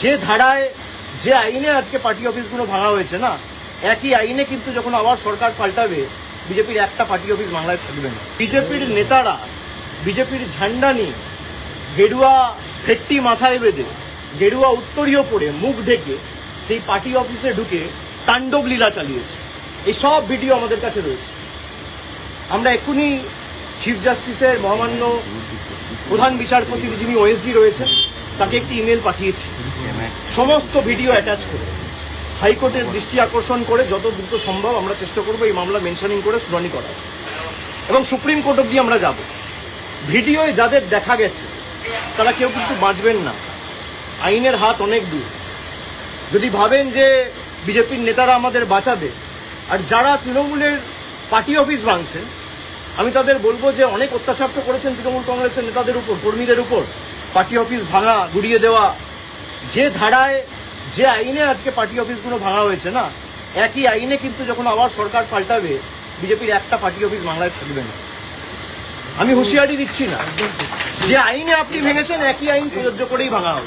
যে ধারায় যে আইনে আজকে পার্টি অফিসগুলো ভাঙা হয়েছে না, একই আইনে কিন্তু যখন আবার সরকার পাল্টাবে বিজেপির একটা পার্টি অফিস বাংলায় থাকবে না। বিজেপির নেতারা বিজেপির ঝান্ডা নিয়ে গেরুয়া ফেট্টি মাথায় বেঁধে গেরুয়া উত্তরীয় পরে মুখ ঢেকে সেই পার্টি অফিসে ঢুকে তাণ্ডব লীলা চালিয়েছে। এই সব ভিডিও আমাদের কাছে রয়েছে। আমরা এক্ষুনি চিফ জাস্টিসের মহামান্য প্রধান বিচারপতির যিনি ওএসডি রয়েছেন তাকে একটি ইমেল পাঠিয়েছি, সমস্ত ভিডিও অ্যাটাচ করে হাইকোর্টের দৃষ্টি আকর্ষণ করে যত দ্রুত সম্ভব আমরা চেষ্টা করবো এই মামলা মেনশনিং করে শুনানি করার, এবং সুপ্রিম কোর্ট অব্দি আমরা যাব। ভিডিওয় যাদের দেখা গেছে তারা কেউ কিন্তু বাঁচবেন না, আইনের হাত অনেক দূর। যদি ভাবেন যে বিজেপির নেতারা আমাদের বাঁচাবে, আর যারা তৃণমূলের পার্টি অফিস ভাঙছেন আমি তাদের বলবো যে অনেক অত্যাচার তো করেছেন তৃণমূল কংগ্রেসের নেতাদের উপর, কর্মীদের উপর, পার্টি অফিস ভাঙা, গুড়িয়ে দেওয়া। যে ধারায় যে আইনে আজকে পার্টি অফিসগুলো ভাঙা হয়েছে না, একই আইনে কিন্তু যখন আবার সরকার পাল্টাবে বিজেপির একটা পার্টি অফিস বাংলায় থাকবে না। আমি হুঁশিয়ারি দিচ্ছি না, যে আইনে আপনি ভেঙেছেন একই আইন প্রযোজ্য করেই ভাঙা হবে।